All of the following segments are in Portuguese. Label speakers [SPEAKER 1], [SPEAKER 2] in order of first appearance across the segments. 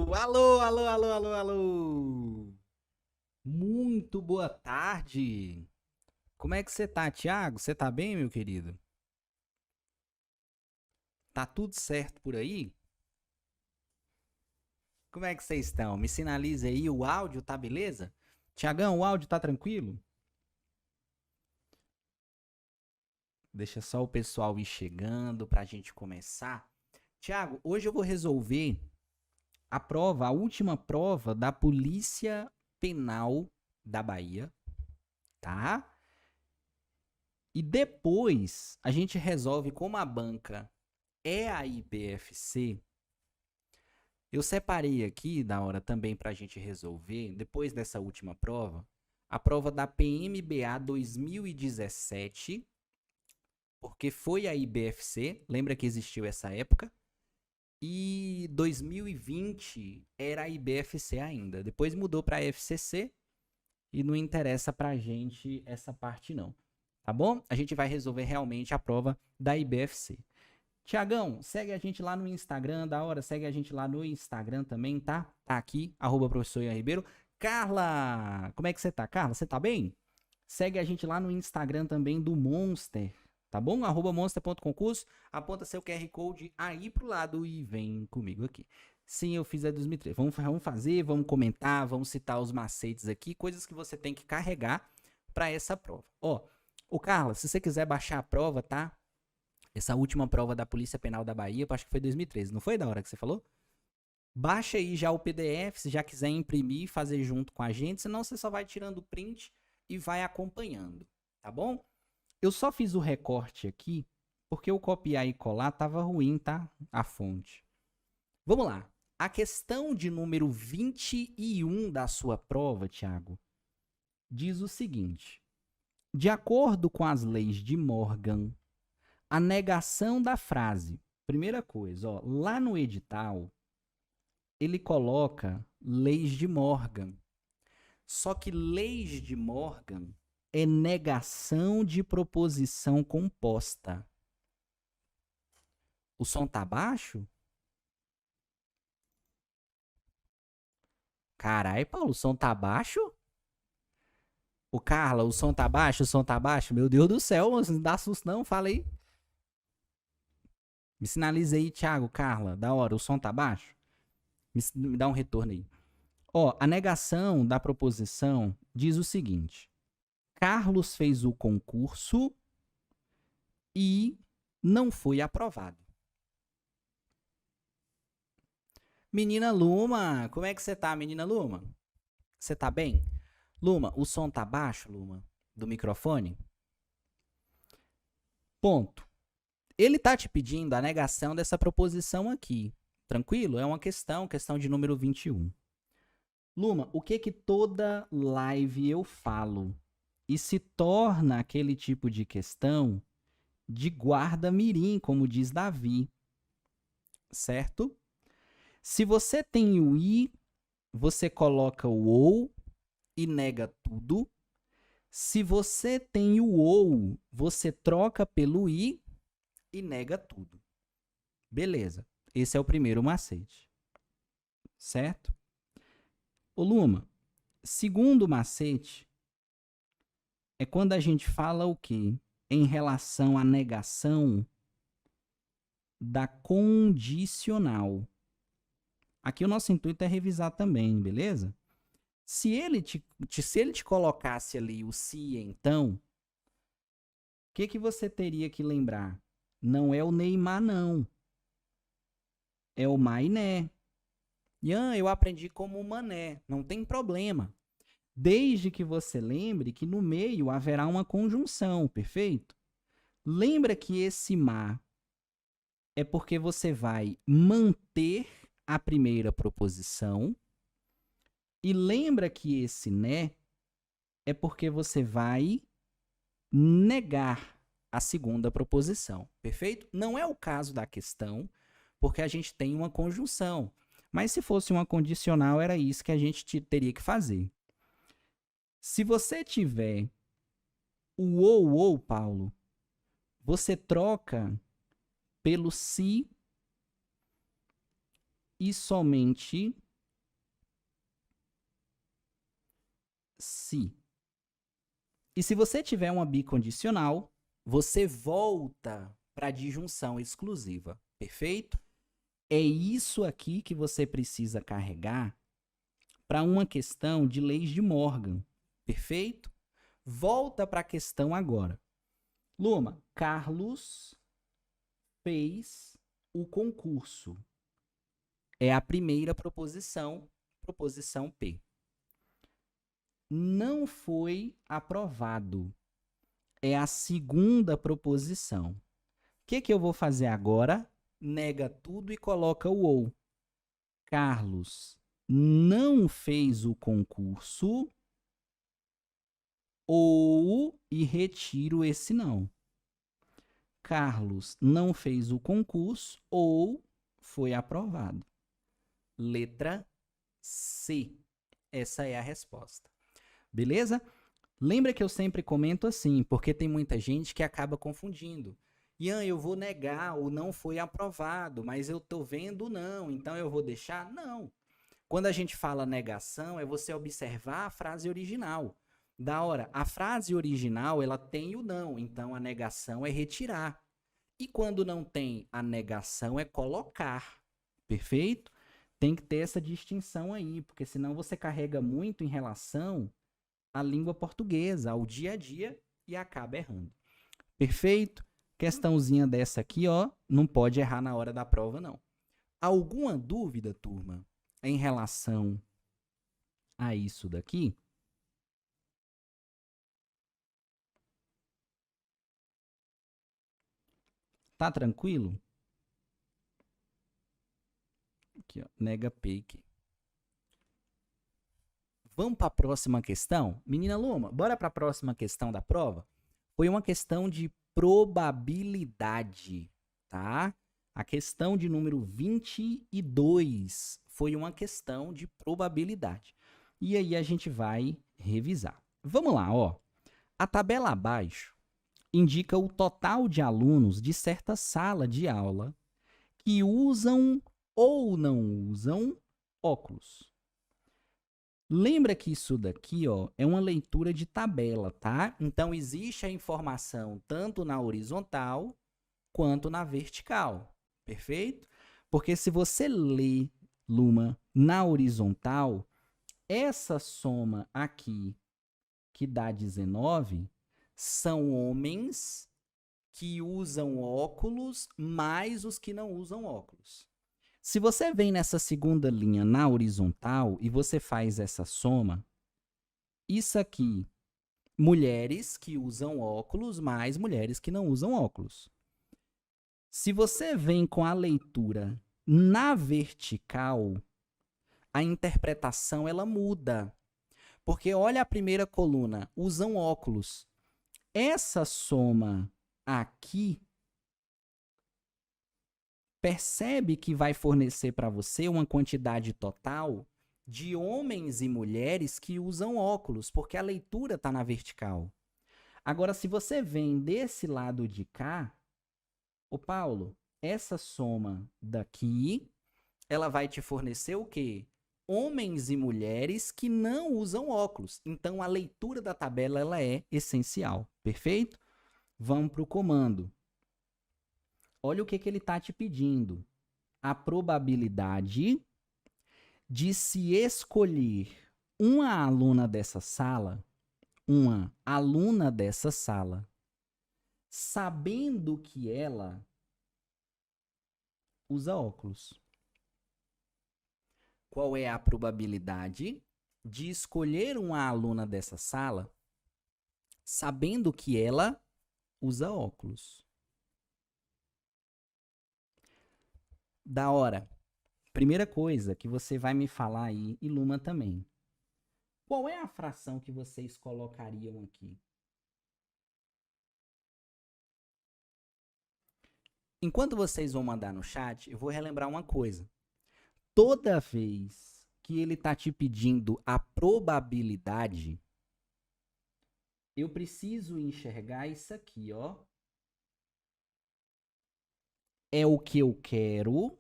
[SPEAKER 1] Alô, alô, alô, alô, alô. Muito boa tarde. Como é que você tá, Thiago? Você tá bem, meu querido? Tá tudo certo por aí? Como é que vocês estão? Me sinalize aí, o áudio tá beleza? Tiagão, o áudio tá tranquilo? Deixa só o pessoal ir chegando pra gente começar. Tiago, hoje eu vou resolver a prova, a última prova da Polícia Penal da Bahia, tá? E depois a gente resolve como a banca é a IBFC. Eu separei aqui, da hora também para a gente resolver, depois dessa última prova, a prova da PMBA 2017, porque foi a IBFC, lembra que existiu essa época? E 2020 era a IBFC ainda. Depois mudou para a FCC e não interessa para a gente essa parte não. Tá bom? A gente vai resolver realmente a prova da IBFC. Tiagão, segue a gente lá no Instagram, da hora, segue a gente lá no Instagram também, tá? Tá aqui, professor Ian Ribeiro. Carla, como é que você tá? Carla, você tá bem? Segue a gente lá no Instagram também do Monster, tá bom? @monster.concurso, aponta seu QR Code aí pro lado e vem comigo aqui. Sim, eu fiz a 2003. Vamos fazer, vamos comentar, vamos citar os macetes aqui, coisas que você tem que carregar para essa prova. Ó, o Carla, se você quiser baixar a prova, tá? Essa última prova da Polícia Penal da Bahia, eu acho que foi 2013, não foi da hora que você falou? Baixa aí já o PDF, se já quiser imprimir e fazer junto com a gente, senão você só vai tirando o print e vai acompanhando, tá bom? Eu só fiz o recorte aqui porque o copiar e colar tava ruim, tá? A fonte. Vamos lá. A questão de número 21 da sua prova, Thiago, diz o seguinte: de acordo com as leis de Morgan, a negação da frase. Primeira coisa, ó, lá no edital, ele coloca leis de Morgan. Só que leis de Morgan é negação de proposição composta. O som tá baixo? Carai, Paulo, o som tá baixo? O Carla, o som tá baixo? O som tá baixo? Meu Deus do céu, não dá susto não, fala aí. Me sinaliza aí, Thiago, Carla, da hora, o som tá baixo? Me dá um retorno aí. Ó, a negação da proposição diz o seguinte: Carlos fez o concurso e não foi aprovado. Menina Luma, como é que você tá, menina Luma? Você tá bem? Luma, o som tá baixo, Luma, do microfone? Ponto. Ele tá te pedindo a negação dessa proposição aqui. Tranquilo? É uma questão de número 21. Luma, o que que toda live eu falo? E se torna aquele tipo de questão de guarda-mirim, como diz Davi, certo? Se você tem o i, você coloca o ou e nega tudo. Se você tem o ou, você troca pelo i e nega tudo. Beleza. Esse é o primeiro macete. Certo? Ô Luma, segundo macete é quando a gente fala o quê? Em relação à negação da condicional. Aqui o nosso intuito é revisar também, beleza? Se ele te colocasse ali o se então, o que você teria que lembrar? Não é o Neymar, não. É o Mainé. Ian, eu aprendi como Mané. Não tem problema. Desde que você lembre que no meio haverá uma conjunção, perfeito? Lembra que esse ma é porque você vai manter a primeira proposição. E lembra que esse né é porque você vai negar a segunda proposição, perfeito? Não é o caso da questão, porque a gente tem uma conjunção. Mas se fosse uma condicional, era isso que a gente teria que fazer. Se você tiver o ou, Paulo, você troca pelo se e somente se. E se você tiver uma bicondicional, você volta para a disjunção exclusiva, perfeito? É isso aqui que você precisa carregar para uma questão de leis de Morgan, perfeito? Volta para a questão agora. Luma, Carlos fez o concurso. É a primeira proposição, proposição P. Não foi aprovado. É a segunda proposição. O que eu vou fazer agora? Nega tudo e coloca o ou. Carlos não fez o concurso ou e retiro esse não. Carlos não fez o concurso ou foi aprovado. Letra C. Essa é a resposta. Beleza? Lembra que eu sempre comento assim, porque tem muita gente que acaba confundindo. Ian, eu vou negar, o não foi aprovado, mas eu tô vendo o não, então eu vou deixar? Não. Quando a gente fala negação, é você observar a frase original. Da hora, a frase original, ela tem o não, então a negação é retirar. E quando não tem a negação, é colocar. Perfeito? Tem que ter essa distinção aí, porque senão você carrega muito em relação à língua portuguesa, ao dia a dia, e acaba errando. Perfeito? Questãozinha dessa aqui, ó, não pode errar na hora da prova, não. Alguma dúvida, turma, em relação a isso daqui? Tá tranquilo? Aqui, ó, nega P. Vamos para a próxima questão? Menina Luma, bora para a próxima questão da prova? Foi uma questão de probabilidade, tá? A questão de número 22 foi uma questão de probabilidade. E aí a gente vai revisar. Vamos lá, ó. A tabela abaixo indica o total de alunos de certa sala de aula que usam ou não usam óculos. Lembra que isso daqui, ó, é uma leitura de tabela, tá? Então, existe a informação tanto na horizontal quanto na vertical, perfeito? Porque se você lê, Luma, na horizontal, essa soma aqui, que dá 19, são homens que usam óculos mais os que não usam óculos. Se você vem nessa segunda linha na horizontal e você faz essa soma, isso aqui, mulheres que usam óculos mais mulheres que não usam óculos. Se você vem com a leitura na vertical, a interpretação ela muda. Porque olha a primeira coluna, usam óculos. Essa soma aqui percebe que vai fornecer para você uma quantidade total de homens e mulheres que usam óculos, porque a leitura está na vertical. Agora, se você vem desse lado de cá, ô Paulo, essa soma daqui, ela vai te fornecer o quê? Homens e mulheres que não usam óculos. Então, a leitura da tabela ela é essencial, perfeito? Vamos para o comando. Olha o que ele está te pedindo. A probabilidade de se escolher uma aluna dessa sala, sabendo que ela usa óculos. Qual é a probabilidade de escolher uma aluna dessa sala, sabendo que ela usa óculos? Da hora. Primeira coisa que você vai me falar aí, e Luma também. Qual é a fração que vocês colocariam aqui? Enquanto vocês vão mandar no chat, eu vou relembrar uma coisa. Toda vez que ele está te pedindo a probabilidade, eu preciso enxergar isso aqui, ó. É o que eu quero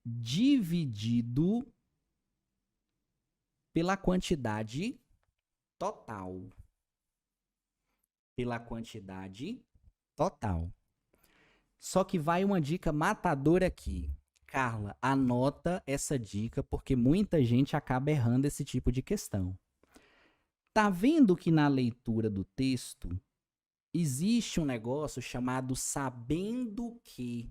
[SPEAKER 1] dividido pela quantidade total. Pela quantidade total. Só que vai uma dica matadora aqui. Carla, anota essa dica porque muita gente acaba errando esse tipo de questão. Tá vendo que na leitura do texto existe um negócio chamado sabendo que?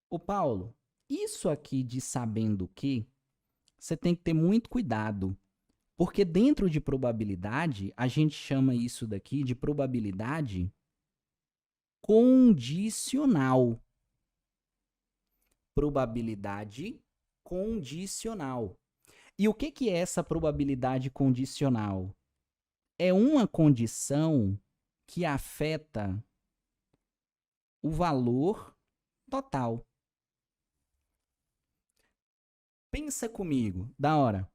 [SPEAKER 1] Ô Paulo, isso aqui de sabendo que, você tem que ter muito cuidado. Porque dentro de probabilidade, a gente chama isso daqui de probabilidade condicional. Probabilidade condicional. E o que é essa probabilidade condicional? É uma condição que afeta o valor total. Pensa comigo, da hora.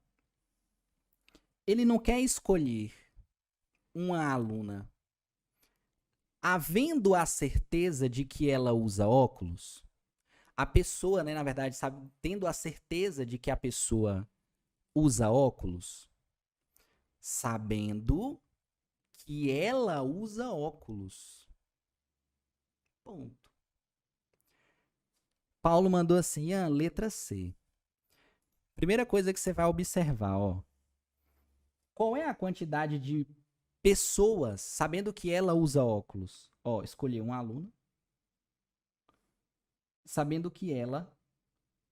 [SPEAKER 1] Ele não quer escolher uma aluna havendo a certeza de que ela usa óculos. A pessoa, né, na verdade, sabe, tendo a certeza de que a pessoa usa óculos, sabendo que ela usa óculos. Ponto. Paulo mandou assim, letra C. Primeira coisa que você vai observar, ó. Qual é a quantidade de pessoas sabendo que ela usa óculos? Ó, escolhi uma aluna sabendo que ela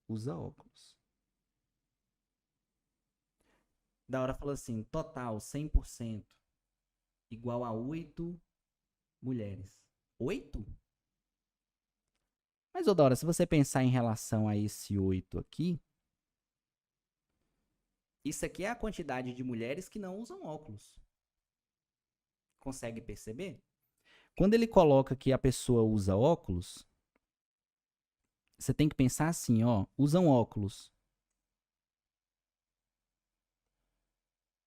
[SPEAKER 1] usa óculos. Da hora falou assim, total 100% igual a 8 mulheres. 8? Mas, ô Dora, se você pensar em relação a esse 8 aqui, isso aqui é a quantidade de mulheres que não usam óculos. Consegue perceber? Quando ele coloca que a pessoa usa óculos, você tem que pensar assim, ó, usam óculos.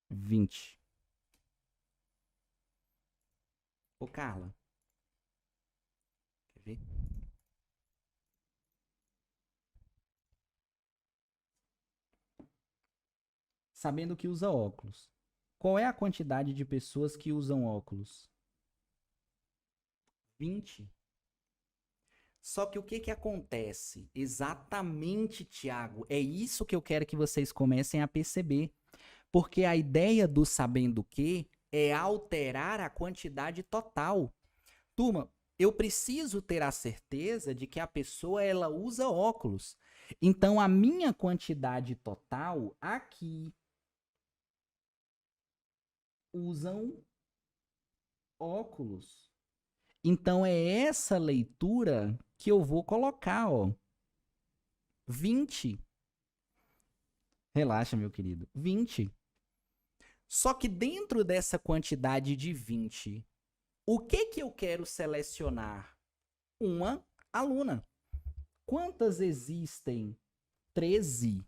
[SPEAKER 1] 20. Ô, Carla. Quer ver? Sabendo que usa óculos. Qual é a quantidade de pessoas que usam óculos? 20. Só que o que acontece? Exatamente, Tiago, é isso que eu quero que vocês comecem a perceber. Porque a ideia do sabendo que é alterar a quantidade total. Turma, eu preciso ter a certeza de que a pessoa ela usa óculos. Então, a minha quantidade total aqui usam óculos. Então, é essa leitura que eu vou colocar, ó. 20. Relaxa, meu querido. 20. Só que dentro dessa quantidade de 20, o que eu quero selecionar? Uma aluna. Quantas existem? 13.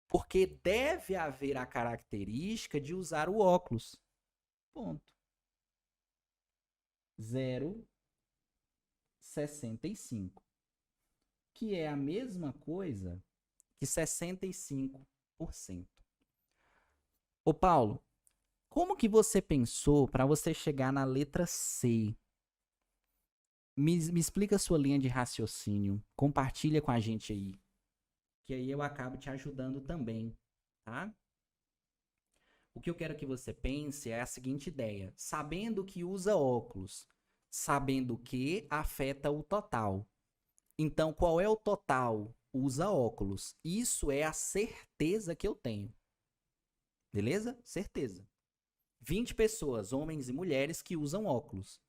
[SPEAKER 1] Porque deve haver a característica de usar o óculos. Ponto. 0,65. Que é a mesma coisa que 65%. Ô Paulo, como que você pensou para você chegar na letra C? Me explica a sua linha de raciocínio. Compartilha com a gente aí. Que aí eu acabo te ajudando também, tá? O que eu quero que você pense é a seguinte ideia. Sabendo que usa óculos, sabendo que afeta o total. Então, qual é o total? Usa óculos. Isso é a certeza que eu tenho. Beleza? Certeza. 20 pessoas, homens e mulheres, que usam óculos.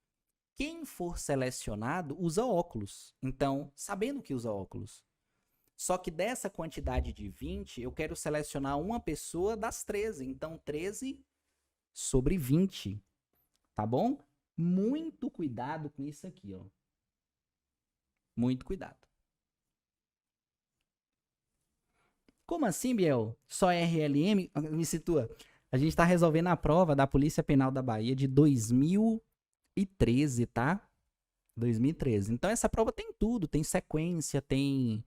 [SPEAKER 1] Quem for selecionado usa óculos. Então, sabendo que usa óculos. Só que dessa quantidade de 20, eu quero selecionar uma pessoa das 13. Então, 13 sobre 20. Tá bom? Muito cuidado com isso aqui, ó. Muito cuidado. Como assim, Biel? Só RLM? Me situa. A gente está resolvendo a prova da Polícia Penal da Bahia de 2013, tá? 2013. Então, essa prova tem tudo. Tem sequência, tem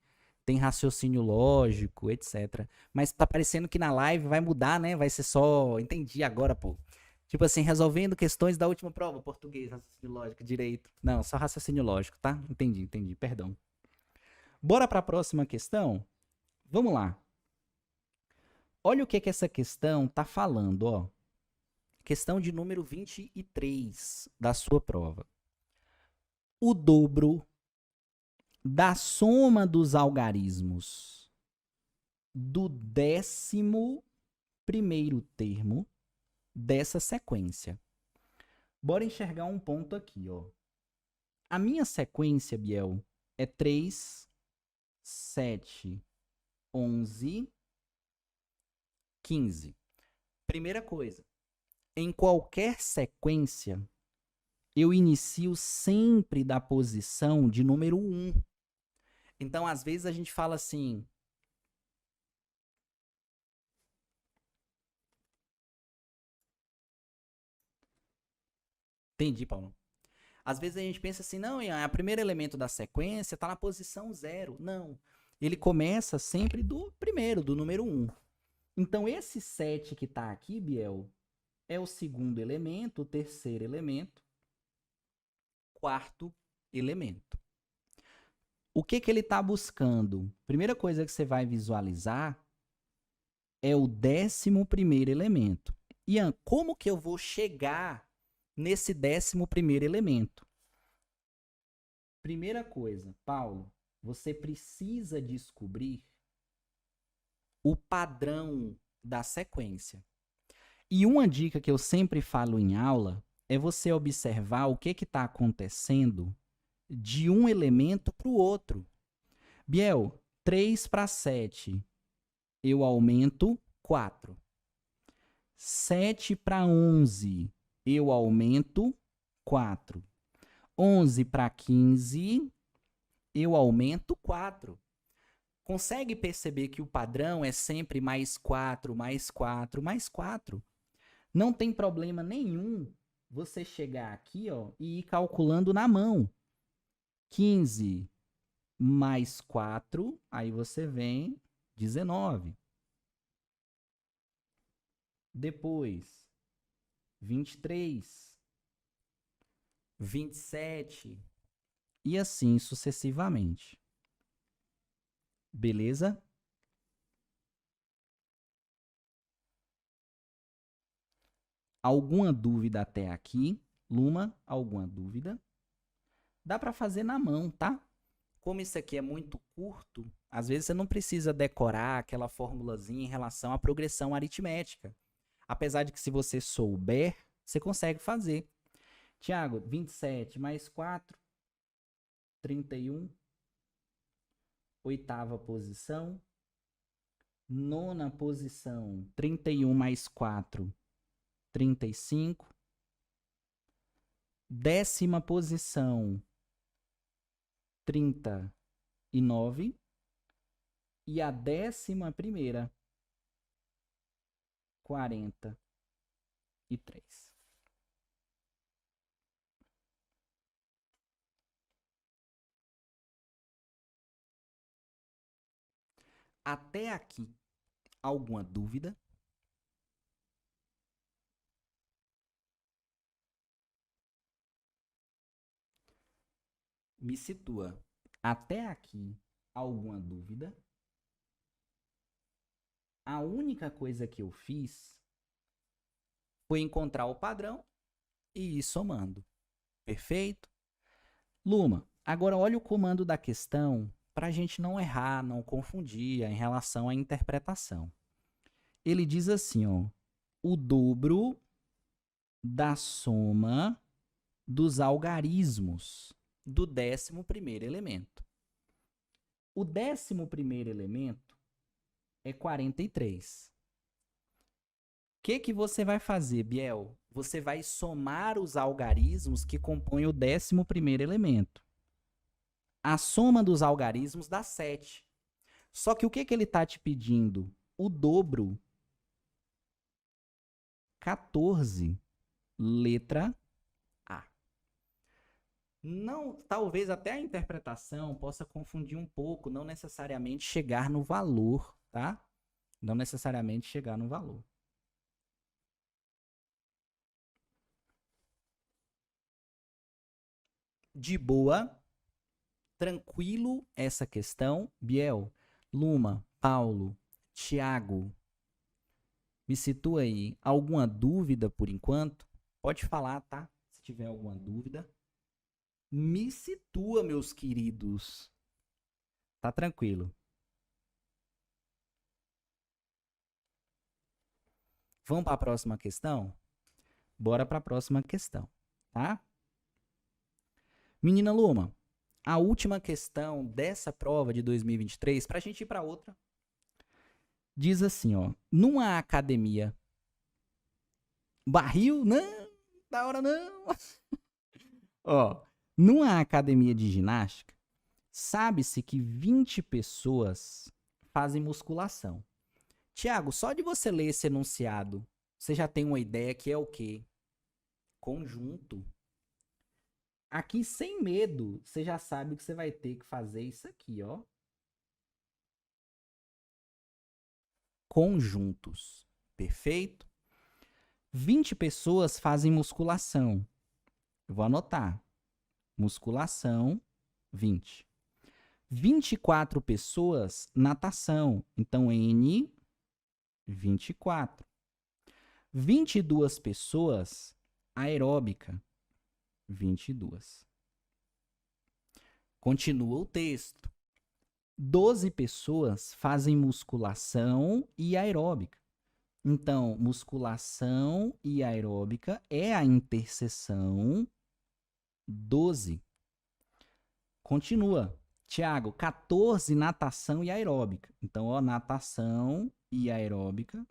[SPEAKER 1] tem raciocínio lógico, etc. Mas tá parecendo que na live vai mudar, né? Vai ser só... Entendi agora, pô. Tipo assim, resolvendo questões da última prova. Português, raciocínio lógico, direito. Não, só raciocínio lógico, tá? Entendi, perdão. Bora para a próxima questão? Vamos lá. Olha o que essa questão tá falando, ó. Questão de número 23 da sua prova. O dobro da soma dos algarismos do 11º termo dessa sequência. Bora enxergar um ponto aqui, ó. A minha sequência, Biel, é 3, 7, 11, 15. Primeira coisa, em qualquer sequência, eu inicio sempre da posição de número 1. Então, às vezes, a gente fala assim... Entendi, Paulo. Às vezes a gente pensa assim, não, Ian, o primeiro elemento da sequência está na posição 0. Não. Ele começa sempre do primeiro, do número 1. Então, esse 7 que está aqui, Biel, é o segundo elemento, o terceiro elemento, quarto elemento. O que ele está buscando? Primeira coisa que você vai visualizar é o 11º elemento. Ian, como que eu vou chegar nesse 11º elemento? Primeira coisa, Paulo, você precisa descobrir o padrão da sequência. E uma dica que eu sempre falo em aula é você observar o que está acontecendo de um elemento para o outro. Biel, 3 para 7, eu aumento 4. 7 para 11, eu aumento 4. 11 para 15, eu aumento 4. Consegue perceber que o padrão é sempre mais 4, mais 4, mais 4? Não tem problema nenhum você chegar aqui, ó, e ir calculando na mão. 15 mais 4, aí você vem 19. Depois, 23, 27 e assim sucessivamente. Beleza? Alguma dúvida até aqui? Luma, alguma dúvida? Dá para fazer na mão, tá? Como isso aqui é muito curto, às vezes você não precisa decorar aquela formulazinha em relação à progressão aritmética. Apesar de que se você souber, você consegue fazer. Tiago, 27 mais 4, 31. Oitava posição. Nona posição, 31 mais 4, 35. Décima posição, 39. E a 11ª, 43. Até aqui, alguma dúvida? Me situa. Até aqui, alguma dúvida? A única coisa que eu fiz foi encontrar o padrão e ir somando. Perfeito? Luma, agora olha o comando da questão para a gente não errar, não confundir em relação à interpretação. Ele diz assim, ó, o dobro da soma dos algarismos do 11º elemento. O 11º elemento é 43. O que você vai fazer, Biel? Você vai somar os algarismos que compõem o 11º elemento. A soma dos algarismos dá 7. Só que o que ele está te pedindo? O dobro. 14. Letra A. Não, talvez até a interpretação possa confundir um pouco, não necessariamente chegar no valor, tá? Não necessariamente chegar no valor. De boa, tranquilo essa questão. Biel, Luma, Paulo, Tiago, me situa aí. Alguma dúvida por enquanto? Pode falar, tá? Se tiver alguma dúvida. Me situa, meus queridos. Tá tranquilo. Vamos para a próxima questão? Bora para a próxima questão, tá? Menina Luma, a última questão dessa prova de 2023, para a gente ir para outra, diz assim, ó. Numa academia. Barril? Não, da hora não. Ó, numa academia de ginástica, sabe-se que 20 pessoas fazem musculação. Tiago, só de você ler esse enunciado, você já tem uma ideia que é o quê? Conjunto. Aqui, sem medo, você já sabe que você vai ter que fazer isso aqui, ó. Conjuntos. Perfeito? 20 pessoas fazem musculação. Eu vou anotar. Musculação, 20. 24 pessoas, natação. Então, N, 24. 22 pessoas, aeróbica, 22. Continua o texto. 12 pessoas fazem musculação e aeróbica. Então, musculação e aeróbica é a interseção 12. Continua. Tiago, 14, natação e aeróbica. Então, ó, natação e aeróbica,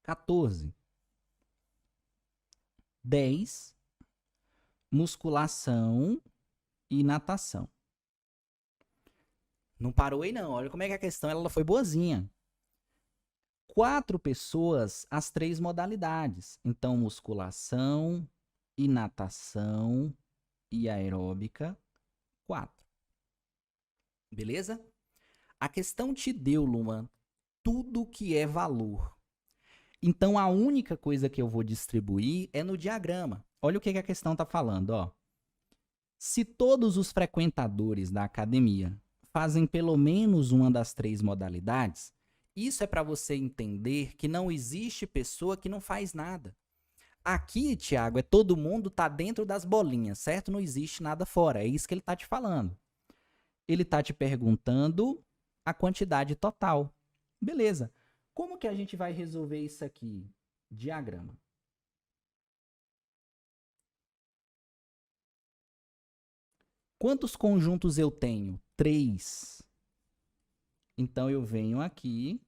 [SPEAKER 1] 14. 10, musculação e natação. Não parou aí, não. Olha como é que a questão ela foi boazinha. 4 pessoas, as 3 modalidades. Então, musculação e natação e aeróbica, 4. Beleza? A questão te deu, Luman, tudo que é valor. Então, a única coisa que eu vou distribuir é no diagrama. Olha o que a questão está falando, ó. Se todos os frequentadores da academia fazem pelo menos uma das 3 modalidades, isso é para você entender que não existe pessoa que não faz nada. Aqui, Tiago, é todo mundo tá dentro das bolinhas, certo? Não existe nada fora. É isso que ele tá te falando. Ele tá te perguntando a quantidade total. Beleza. Como que a gente vai resolver isso aqui? Diagrama. Quantos conjuntos eu tenho? 3. Então, eu venho aqui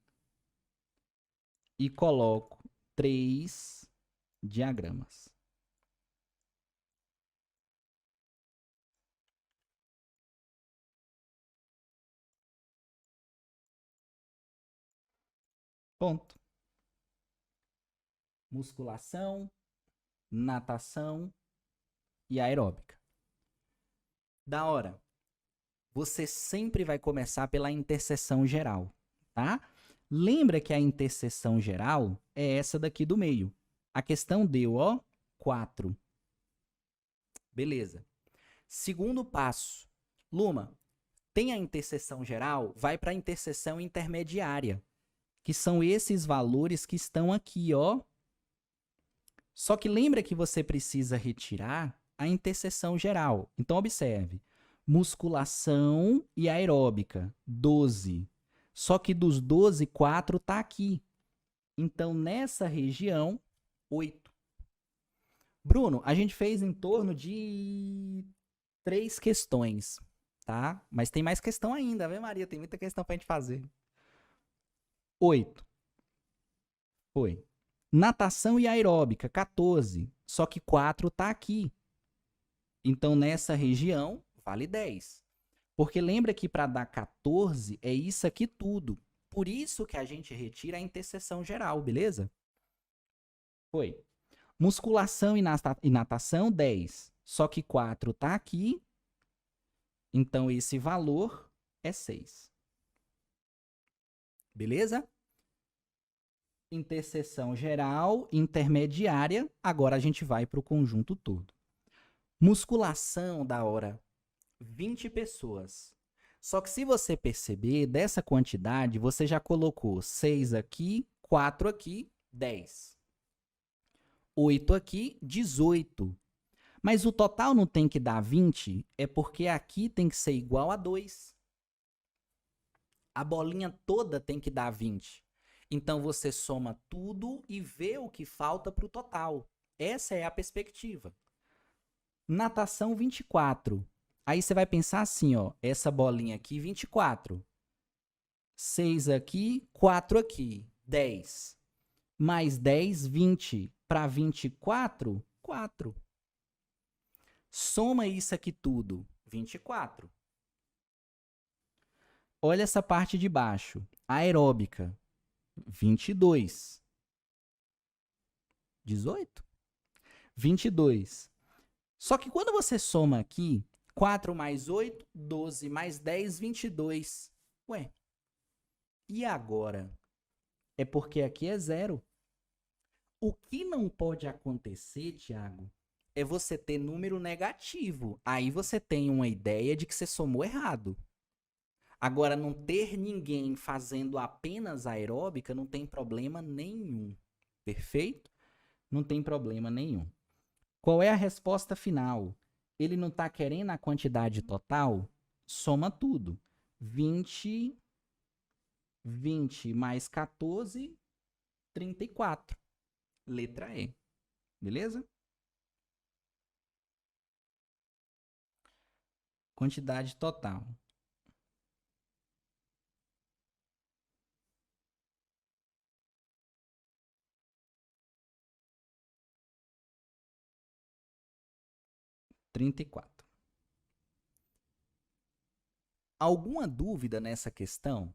[SPEAKER 1] e coloco 3 diagramas. Ponto. Musculação, natação e aeróbica. Da hora. Você sempre vai começar pela interseção geral, tá? Lembra que a interseção geral é essa daqui do meio. A questão deu, ó, 4. Beleza. Segundo passo. Luma, tem a interseção geral, vai para a interseção intermediária, que são esses valores que estão aqui, ó. Só que lembra que você precisa retirar a interseção geral. Então, observe. Musculação e aeróbica, 12. Só que dos 12, 4 está aqui. Então, nessa região, 8. Bruno, a gente fez em torno de 3 questões, tá? Mas tem mais questão ainda, viu, Maria? Tem muita questão pra gente fazer. 8. Foi. Natação e aeróbica, 14. Só que 4 tá aqui. Então, nessa região, vale 10. Porque lembra que para dar 14 é isso aqui tudo. Por isso que a gente retira a interseção geral, beleza? Foi. Musculação e natação, 10. Só que 4 tá aqui, então esse valor é 6. Beleza? Interseção geral, intermediária, agora a gente vai para o conjunto todo. Musculação da hora, 20 pessoas. Só que se você perceber, dessa quantidade, você já colocou 6 aqui, 4 aqui, 10. 8 aqui, 18. Mas o total não tem que dar 20, é porque aqui tem que ser igual a 2. A bolinha toda tem que dar 20. Então você soma tudo e vê o que falta para o total. Essa é a perspectiva. Natação 24. Aí você vai pensar assim, ó, essa bolinha aqui, 24. 6 aqui, 4 aqui, 10. Mais 10, 20. Para 24, 4. Soma isso aqui tudo, 24. Olha essa parte de baixo. Aeróbica, 22. 18? 22. Só que quando você soma aqui, 4 mais 8, 12, mais 10, 22. Ué, e agora? É porque aqui é 0. O que não pode acontecer, Thiago, é você ter número negativo. Aí você tem uma ideia de que você somou errado. Agora, não ter ninguém fazendo apenas aeróbica não tem problema nenhum. Perfeito? Não tem problema nenhum. Qual é a resposta final? Ele não está querendo a quantidade total? Soma tudo. 20 mais 14, 34. Letra E. Beleza? Quantidade total. (34). Alguma dúvida nessa questão?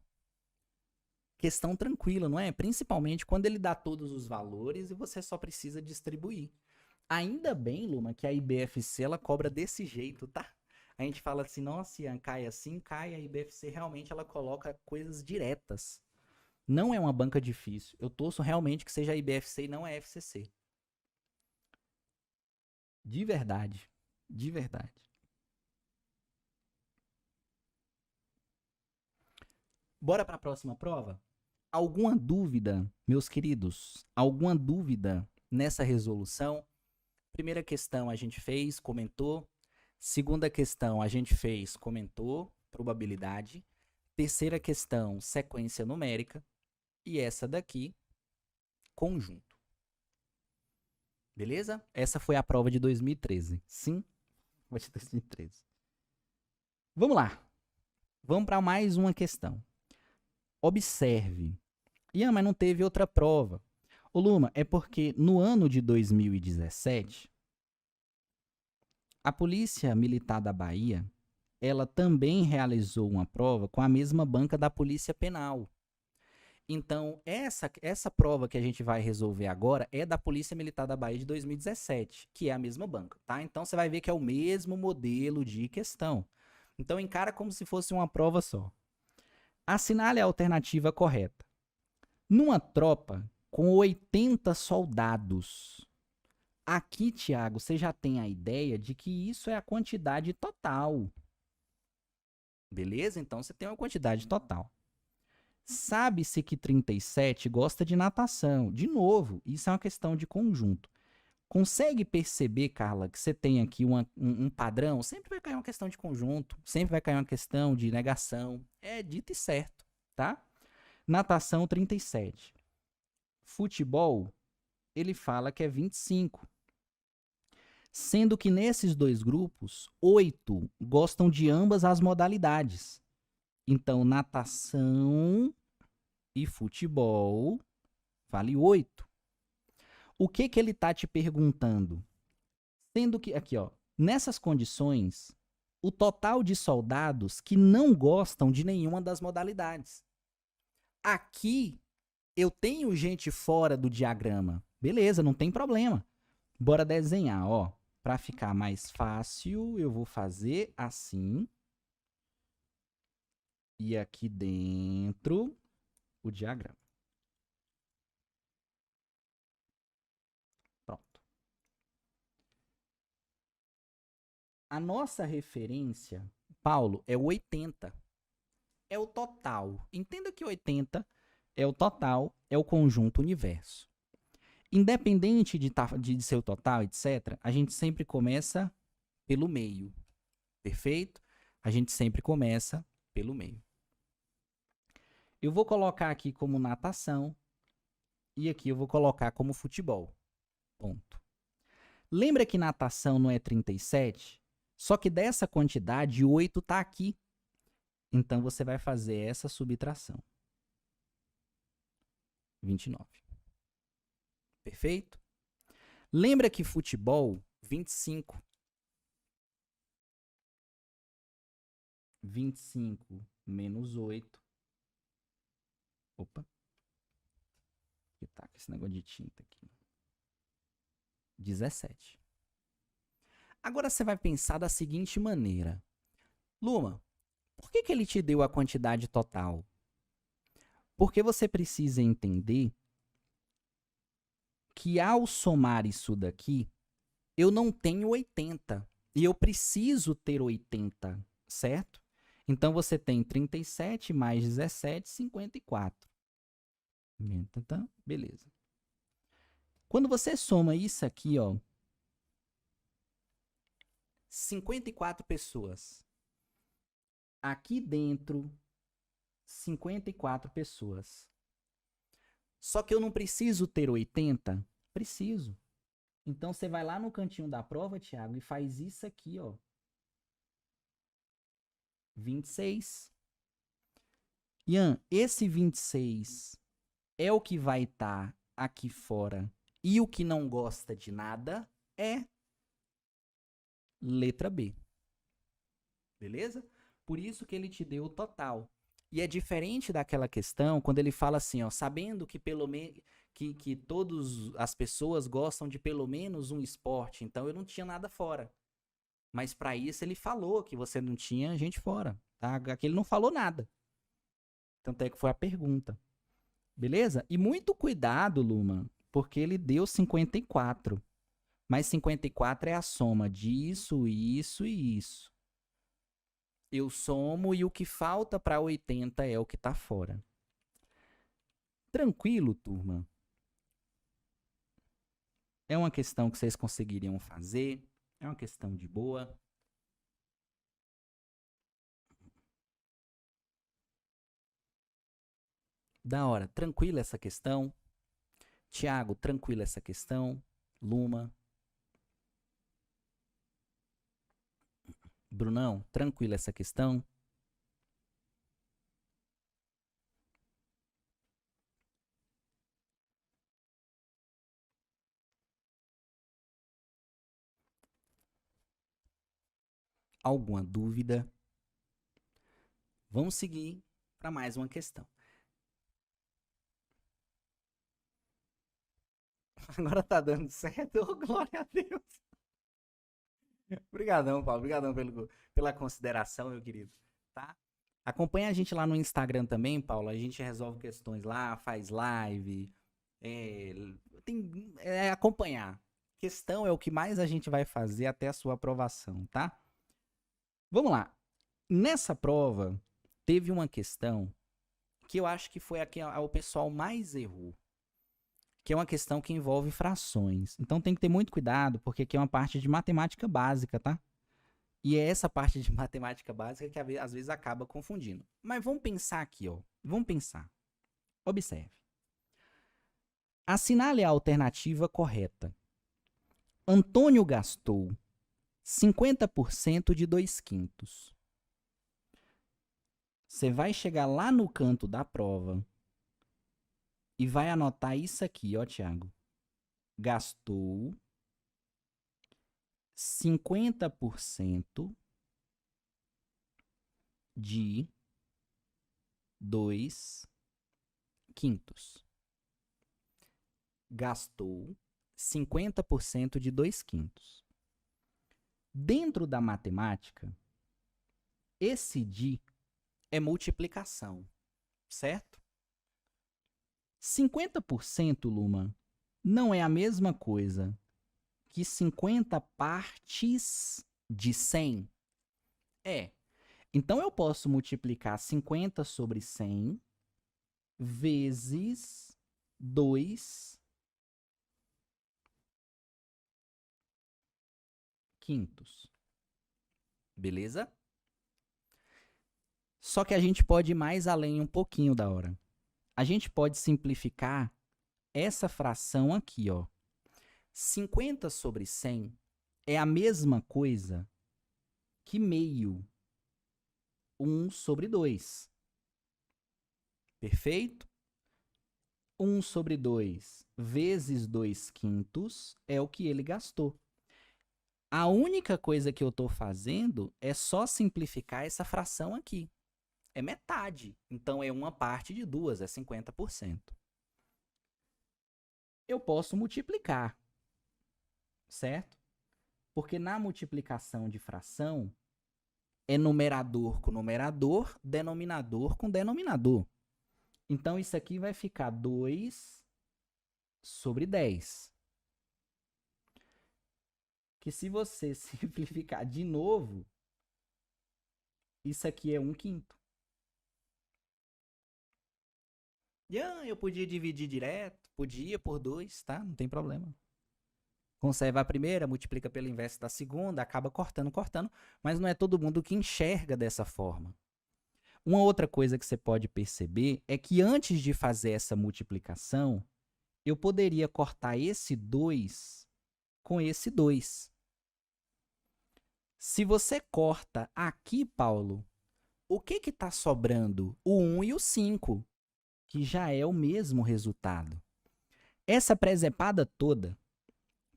[SPEAKER 1] Questão tranquila, não é? Principalmente quando ele dá todos os valores e você só precisa distribuir. Ainda bem, Luma, que a IBFC ela cobra desse jeito, tá? A gente fala assim, nossa, Ian, cai assim, cai. A IBFC realmente ela coloca coisas diretas. Não é uma banca difícil. Eu torço realmente que seja a IBFC e não a FCC. De verdade. De verdade. Bora para a próxima prova? Alguma dúvida, meus queridos? Alguma dúvida nessa resolução? Primeira questão a gente fez, comentou. Segunda questão a gente fez, comentou, probabilidade. Terceira questão, sequência numérica. E essa daqui, conjunto. Beleza? Essa foi a prova de 2013. Sim, foi de 2013. Vamos lá. Vamos para mais uma questão. Observe. Ian, mas não teve outra prova. Ô Luma, é porque no ano de 2017, a Polícia Militar da Bahia, ela também realizou uma prova com a mesma banca da Polícia Penal. Então, essa prova que a gente vai resolver agora é da Polícia Militar da Bahia de 2017, que é a mesma banca, tá? Então, você vai ver que é o mesmo modelo de questão. Então, encara como se fosse uma prova só. Assinale a alternativa correta. Numa tropa com 80 soldados. Aqui, Thiago, você já tem a ideia de que isso é a quantidade total. Beleza? Então, você tem uma quantidade total. Sabe-se que 37 gosta de natação. De novo, isso é uma questão de conjunto. Consegue perceber, Carla, que você tem aqui um padrão? Sempre vai cair uma questão de conjunto, sempre vai cair uma questão de negação. É dito e certo, tá? Natação, 37. Futebol, ele fala que é 25. Sendo que nesses dois grupos, 8 gostam de ambas as modalidades. Então, natação e futebol vale 8. O que ele está te perguntando? Sendo que, aqui, ó, nessas condições, o total de soldados que não gostam de nenhuma das modalidades. Aqui, eu tenho gente fora do diagrama. Beleza, não tem problema. Bora desenhar, ó. Para ficar mais fácil, eu vou fazer assim. E aqui dentro, o diagrama. Pronto. A nossa referência, Paulo, é o 80. É o total. Entenda que 80 é o total, é o conjunto universo. Independente de ser o total, etc., a gente sempre começa pelo meio. Perfeito? A gente sempre começa pelo meio. Eu vou colocar aqui como natação e aqui eu vou colocar como futebol. Ponto. Lembra que natação não é 37? Só que dessa quantidade, 8 está aqui. Então, você vai fazer essa subtração. 29. Perfeito? Lembra que futebol, 25. 25 menos 8. Opa. Que tá com esse negócio de tinta aqui. 17. Agora você vai pensar da seguinte maneira. Luma, por que ele te deu a quantidade total? Porque você precisa entender que ao somar isso daqui, eu não tenho 80. E eu preciso ter 80, certo? Então, você tem 37 mais 17, 54. Beleza. Quando você soma isso aqui, ó, 54 pessoas. Aqui dentro, 54 pessoas. Só que eu não preciso ter 80? Preciso. Então, você vai lá no cantinho da prova, Thiago, e faz isso aqui, ó. 26. Ian, esse 26 é o que vai estar aqui fora e o que não gosta de nada é letra B. Beleza? Por isso que ele te deu o total. E é diferente daquela questão quando ele fala assim, ó, sabendo que que todas as pessoas gostam de pelo menos um esporte, então eu não tinha nada fora. Mas para isso ele falou que você não tinha gente fora, tá? Aqui ele não falou nada. Tanto é que foi a pergunta. Beleza? E muito cuidado, Luma, porque ele deu 54. Mas 54 é a soma disso, isso e isso. Eu somo e o que falta para 80 é o que está fora. Tranquilo, turma? É uma questão que vocês conseguiriam fazer. É uma questão de boa. Da hora. Tranquila essa questão. Tiago, tranquila essa questão. Luma. Brunão, tranquila essa questão. Alguma dúvida? Vamos seguir para mais uma questão. Agora tá dando certo? Oh, glória a Deus. Obrigadão, Paulo. Obrigadão pela consideração, meu querido. Tá? Acompanha a gente lá no Instagram também, Paulo. A gente resolve questões lá, faz live. Acompanhar. Questão é o que mais a gente vai fazer até a sua aprovação, tá? Vamos lá. Nessa prova, teve uma questão que eu acho que foi a que o pessoal mais errou. Que é uma questão que envolve frações. Então tem que ter muito cuidado, porque aqui é uma parte de matemática básica, tá? E é essa parte de matemática básica que às vezes acaba confundindo. Mas vamos pensar aqui, ó. Vamos pensar. Observe. Assinale a alternativa correta. Antônio gastou 50% de 2/5. Você vai chegar lá no canto da prova e vai anotar isso aqui, ó, Thiago. Gastou 50% de 2/5. Gastou 50% de 2/5. Dentro da matemática, esse de é multiplicação, certo? 50%, Luma, não é a mesma coisa que 50 partes de 100? É. Então, eu posso multiplicar 50 sobre 100 vezes 2 quintos. Beleza? Só que a gente pode ir mais além um pouquinho da hora. A gente pode simplificar essa fração aqui, ó. 50 sobre 100 é a mesma coisa que meio. 1 sobre 2. Perfeito? 1 sobre 2 vezes 2 quintos é o que ele gastou. A única coisa que eu estou fazendo é só simplificar essa fração aqui. É metade. Então, é uma parte de 2, é 50%. Eu posso multiplicar, certo? Porque na multiplicação de fração, é numerador com numerador, denominador com denominador. Então, isso aqui vai ficar 2 sobre 10. Que se você simplificar de novo, isso aqui é 1 quinto. Eu podia dividir direto, podia por 2, tá? Não tem problema. Conserva a primeira, multiplica pelo inverso da segunda, acaba cortando, mas não é todo mundo que enxerga dessa forma. Uma outra coisa que você pode perceber é que antes de fazer essa multiplicação, eu poderia cortar esse 2 com esse 2. Se você corta aqui, Paulo, o que está sobrando? O 1 e o 5, que já é o mesmo resultado. Essa presepada toda,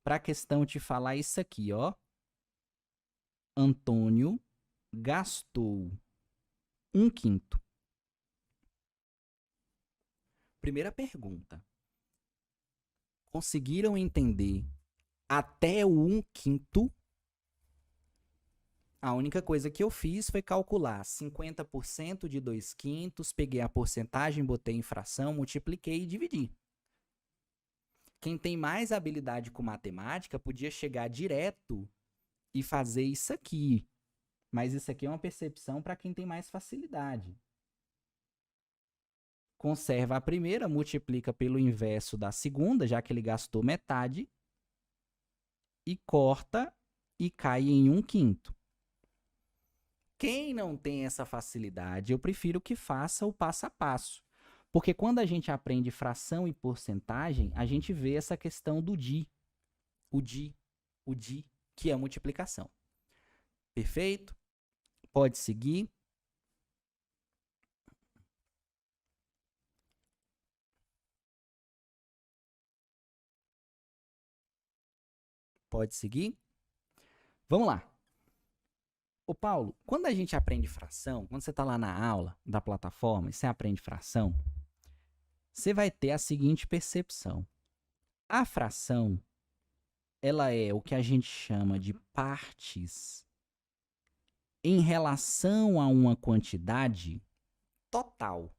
[SPEAKER 1] para a questão te falar isso aqui, ó. Antônio gastou 1 quinto. Primeira pergunta. Conseguiram entender até o 1 quinto? A única coisa que eu fiz foi calcular 50% de 2 quintos, peguei a porcentagem, botei em fração, multipliquei e dividi. Quem tem mais habilidade com matemática podia chegar direto e fazer isso aqui. Mas isso aqui é uma percepção para quem tem mais facilidade. Conserva a primeira, multiplica pelo inverso da segunda, já que ele gastou metade, e corta e cai em 1 quinto. Quem não tem essa facilidade, eu prefiro que faça o passo a passo. Porque quando a gente aprende fração e porcentagem, a gente vê essa questão do di. O di, que é a multiplicação. Perfeito? Pode seguir. Pode seguir. Vamos lá. Ô Paulo, quando a gente aprende fração, quando você está lá na aula da plataforma e você aprende fração, você vai ter a seguinte percepção. A fração, ela é o que a gente chama de partes em relação a uma quantidade total.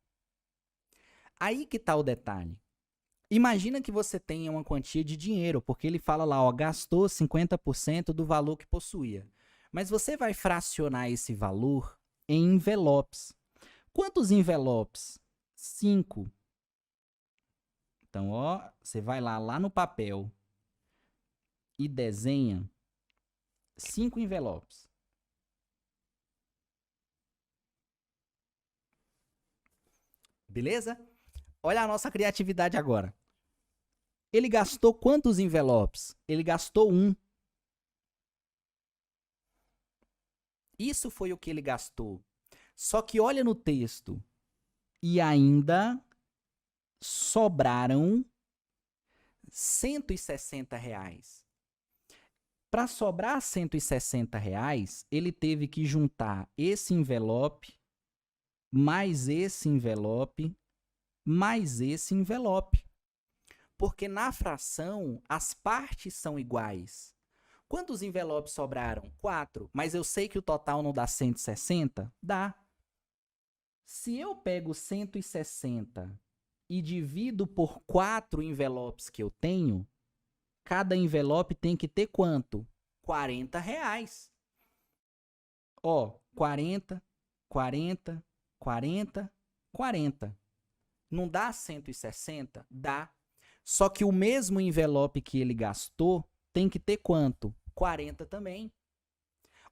[SPEAKER 1] Aí que está o detalhe. Imagina que você tenha uma quantia de dinheiro, porque ele fala lá, ó, gastou 50% do valor que possuía. Mas você vai fracionar esse valor em envelopes. Quantos envelopes? 5. Então, ó, você vai lá no papel e desenha 5 envelopes. Beleza? Olha a nossa criatividade agora. Ele gastou quantos envelopes? Ele gastou 1. Isso foi o que ele gastou. Só que olha no texto. E ainda sobraram R$160. Para sobrar R$160, ele teve que juntar esse envelope, mais esse envelope, mais esse envelope. Porque na fração, as partes são iguais. Quantos envelopes sobraram? 4. Mas eu sei que o total não dá 160? Dá. Se eu pego 160 e divido por 4 envelopes que eu tenho, cada envelope tem que ter quanto? R$40. Ó, 40, 40, 40, 40. Não dá 160? Dá. Só que o mesmo envelope que ele gastou tem que ter quanto? 40 também.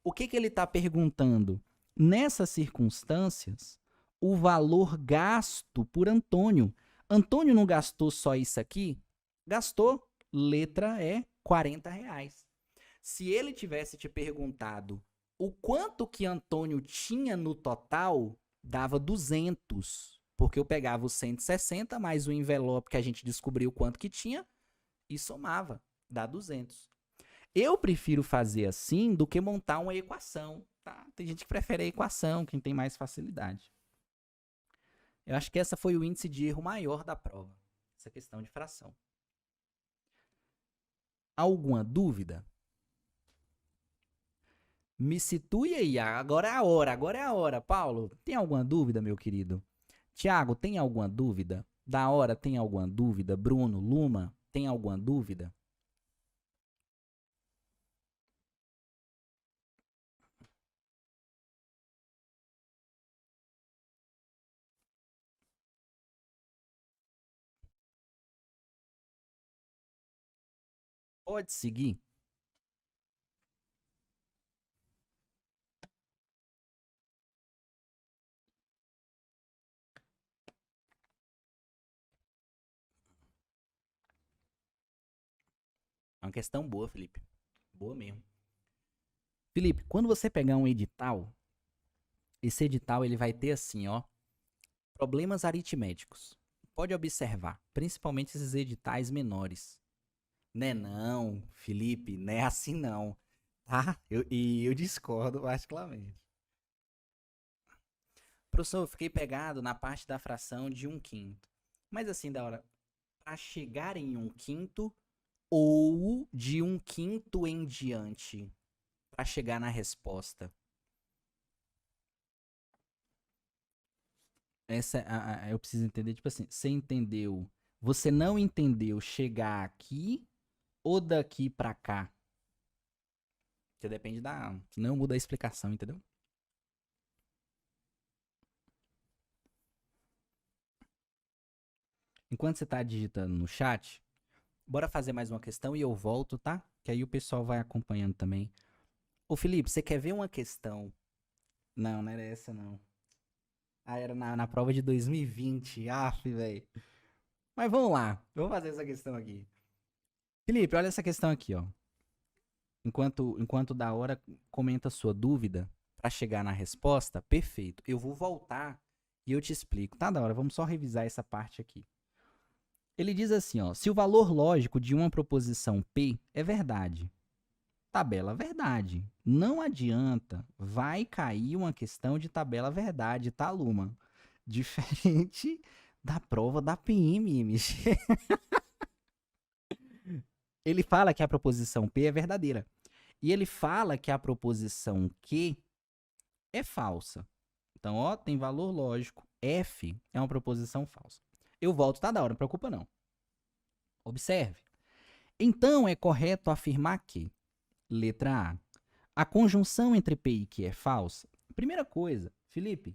[SPEAKER 1] O que ele está perguntando? Nessas circunstâncias, o valor gasto por Antônio. Antônio não gastou só isso aqui? Gastou. Letra E, R$40. Se ele tivesse te perguntado o quanto que Antônio tinha no total, dava 200. Porque eu pegava os 160 mais o envelope que a gente descobriu quanto que tinha e somava. Dá 200. Eu prefiro fazer assim do que montar uma equação. Tá? Tem gente que prefere a equação, quem tem mais facilidade. Eu acho que essa foi o índice de erro maior da prova. Essa questão de fração. Alguma dúvida? Me situe aí. Agora é a hora. Paulo, tem alguma dúvida, meu querido? Tiago, tem alguma dúvida? Da hora, tem alguma dúvida? Bruno, Luma, tem alguma dúvida? Pode seguir. É uma questão boa, Felipe. Boa mesmo. Felipe, quando você pegar um edital, esse edital ele vai ter assim, ó, problemas aritméticos. Pode observar, principalmente esses editais menores. Né não, Felipe, não é assim não. Tá? Eu discordo particularmente. Professor, eu fiquei pegado na parte da fração de 1/5. Mas assim, da hora, para chegar em 1/5 ou de 1/5 em diante, para chegar na resposta. Eu preciso entender, tipo assim, você entendeu, você não entendeu chegar aqui ou daqui para cá? Porque depende da, não muda a explicação, entendeu? Enquanto você tá digitando no chat, bora fazer mais uma questão e eu volto, tá? Que aí o pessoal vai acompanhando também. Ô Felipe, você quer ver uma questão? Não, não era essa não. Ah, era na prova de 2020. Aff, velho. Mas vamos lá. Vamos fazer essa questão aqui. Felipe, olha essa questão aqui, ó. Enquanto da hora comenta a sua dúvida para chegar na resposta, perfeito. Eu vou voltar e eu te explico. Tá, da hora? Vamos só revisar essa parte aqui. Ele diz assim, ó, se o valor lógico de uma proposição P é verdade, tabela verdade, não adianta, vai cair uma questão de tabela verdade, tá, Luma? Diferente da prova da PMMG. Ele fala que a proposição P é verdadeira. E ele fala que a proposição Q é falsa. Então, ó, tem valor lógico. F é uma proposição falsa. Eu volto, tá da hora, não preocupa não. Observe. Então, é correto afirmar que, letra A conjunção entre P e Q é falsa? Primeira coisa, Felipe,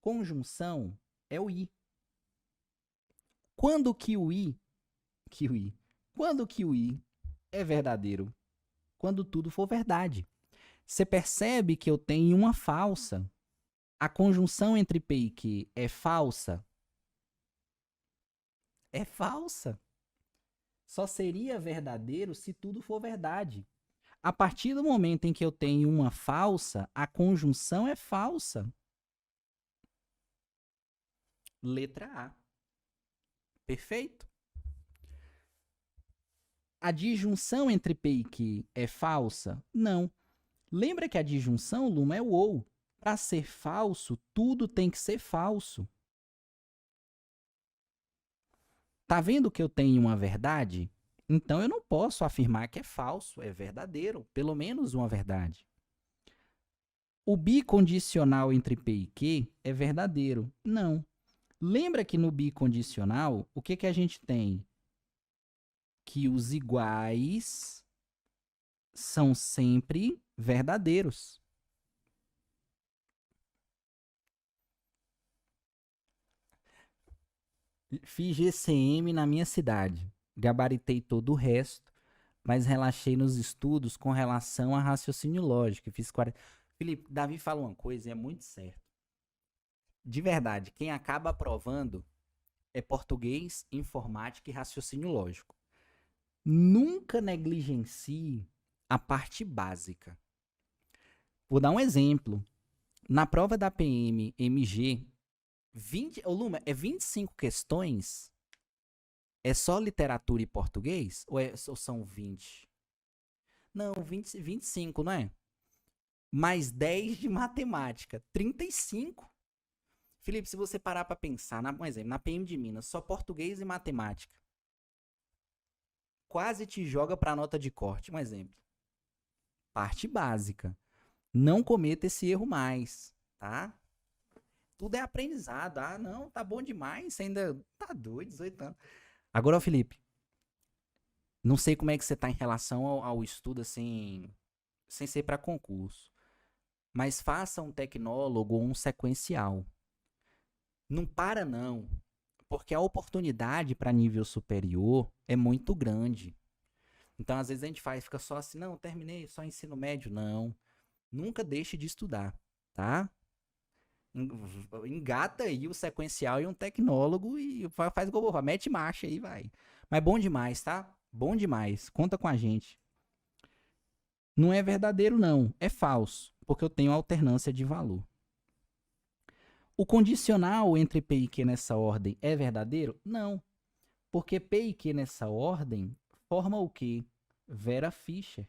[SPEAKER 1] conjunção é o I. Quando que o I é verdadeiro? Quando tudo for verdade. Você percebe que eu tenho uma falsa. A conjunção entre P e Q é falsa? É falsa. Só seria verdadeiro se tudo for verdade. A partir do momento em que eu tenho uma falsa, a conjunção é falsa. Letra A. Perfeito? A disjunção entre P e Q é falsa? Não. Lembra que a disjunção, Luma, é o ou. Para ser falso, tudo tem que ser falso. Tá vendo que eu tenho uma verdade? Então eu não posso afirmar que é falso, é verdadeiro, pelo menos uma verdade. O bicondicional entre P e Q é verdadeiro? Não. Lembra que no bicondicional, o que a gente tem? Que os iguais são sempre verdadeiros. Fiz GCM na minha cidade. Gabaritei todo o resto, mas relaxei nos estudos com relação a raciocínio lógico. Fiz 40. Felipe, Davi fala uma coisa e é muito certo. De verdade, quem acaba aprovando é português, informática e raciocínio lógico. Nunca negligencie a parte básica. Vou dar um exemplo. Na prova da PM MG, 20, ô Luma, é 25 questões? É só literatura e português? Ou são 20? Não, 25, não é? Mais 10 de matemática. 35. Felipe, se você parar para pensar, um exemplo, na PM de Minas, só português e matemática. Quase te joga para a nota de corte. Um exemplo. Parte básica. Não cometa esse erro mais, tá? Tudo é aprendizado. Ah, não, tá bom demais. Você ainda tá doido, 18 anos. Agora, Felipe, não sei como é que você tá em relação ao estudo, assim, sem ser para concurso. Mas faça um tecnólogo ou um sequencial. Não para, não. Porque a oportunidade para nível superior é muito grande. Então, às vezes, a gente fica só assim, não, terminei só ensino médio. Não. Nunca deixe de estudar, tá? Engata aí o sequencial e um tecnólogo e faz igual, mete marcha aí, vai. Mas bom demais, tá? Bom demais. Conta com a gente. Não é verdadeiro, não. É falso, porque eu tenho alternância de valor. O condicional entre P e Q nessa ordem é verdadeiro? Não. Porque P e Q nessa ordem forma o quê? Vera Fischer.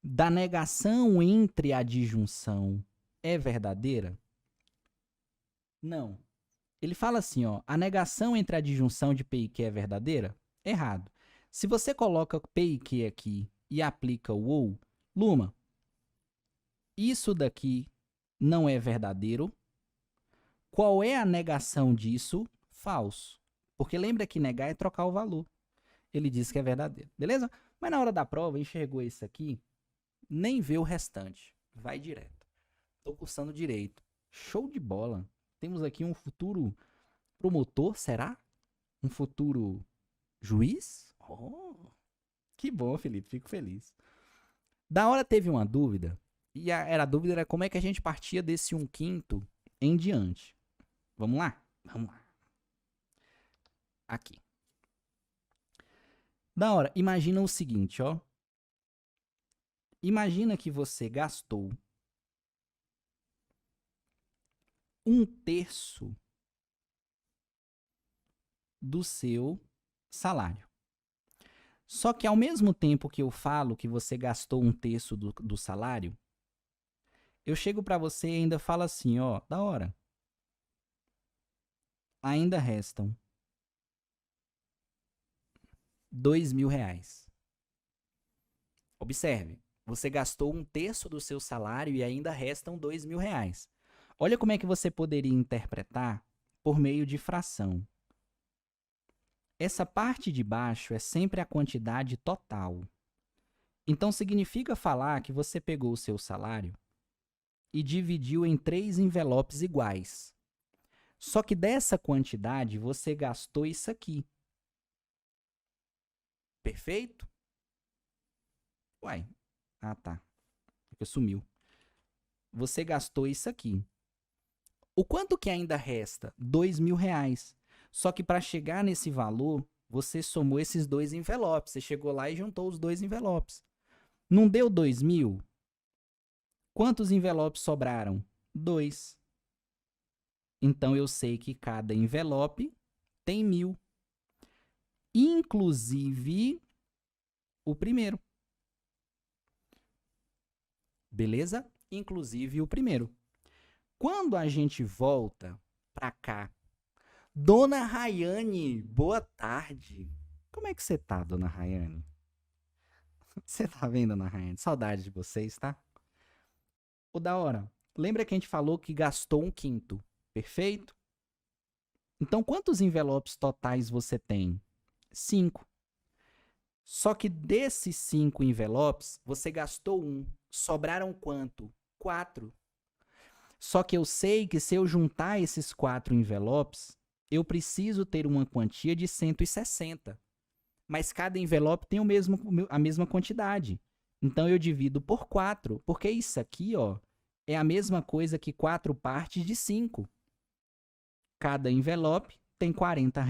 [SPEAKER 1] Da negação entre a disjunção é verdadeira? Não. Ele fala assim, ó, a negação entre a disjunção de P e Q é verdadeira? Errado. Se você coloca P e Q aqui e aplica o ou, Luma, isso daqui não é verdadeiro. Qual é a negação disso? Falso. Porque lembra que negar é trocar o valor. Ele diz que é verdadeiro, beleza? Mas na hora da prova, enxergou isso aqui, nem vê o restante. Vai direto. Tô cursando direito. Show de bola. Temos aqui um futuro promotor, será? Um futuro juiz? Oh, que bom, Felipe. Fico feliz. Da hora teve uma dúvida. E a dúvida era como é que a gente partia desse 1/5 em diante. Vamos lá? Vamos lá. Aqui. Da hora, imagina o seguinte, ó. Imagina que você gastou 1/3 do seu salário. Só que ao mesmo tempo que eu falo que você gastou 1/3 do salário, eu chego para você e ainda falo assim, ó, da hora. Ainda restam R$ 2.000. Observe, você gastou 1/3 do seu salário e ainda restam R$ 2.000. Olha como é que você poderia interpretar por meio de fração. Essa parte de baixo é sempre a quantidade total. Então, significa falar que você pegou o seu salário e dividiu em 3 envelopes iguais. Só que dessa quantidade, você gastou isso aqui. Perfeito? Uai. Ah, tá. Porque sumiu. Você gastou isso aqui. O quanto que ainda resta? R$ 2.000. Só que para chegar nesse valor, você somou esses 2 envelopes. Você chegou lá e juntou os 2 envelopes. Não deu 2.000? Quantos envelopes sobraram? 2. Então eu sei que cada envelope tem 1.000. Inclusive o primeiro. Beleza? Inclusive o primeiro. Quando a gente volta para cá, Dona Rayane, boa tarde. Como é que você tá, Dona Rayane? Você tá bem, Dona Rayane? Saudade de vocês, tá? Ô, da hora. Lembra que a gente falou que gastou um quinto, perfeito? Então, quantos envelopes totais você tem? 5. Só que desses 5 envelopes, você gastou um. Sobraram quanto? 4. Só que eu sei que se eu juntar esses 4 envelopes, eu preciso ter uma quantia de 160. Mas cada envelope tem a mesma quantidade. Então eu divido por 4, porque isso aqui, ó, é a mesma coisa que 4 partes de 5. Cada envelope tem R$ 40,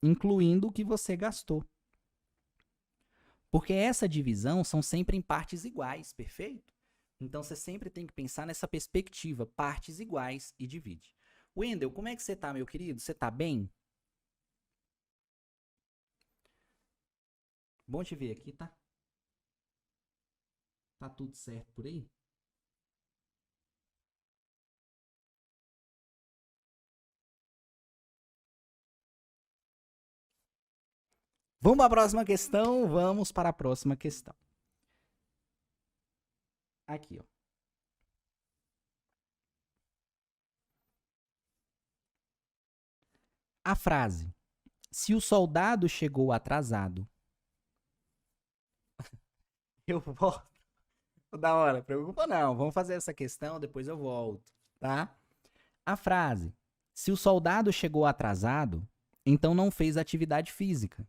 [SPEAKER 1] incluindo o que você gastou. Porque essa divisão são sempre em partes iguais, perfeito? Então você sempre tem que pensar nessa perspectiva, partes iguais e divide. Wendel, como é que você tá, meu querido? Você tá bem? Bom te ver aqui, tá? Tá tudo certo por aí? Vamos para a próxima questão? Vamos para a próxima questão. Aqui, ó. A frase: se o soldado chegou atrasado, eu volto. Da hora, preocupa não. Vamos fazer essa questão, depois eu volto, tá? A frase: se o soldado chegou atrasado, então não fez atividade física.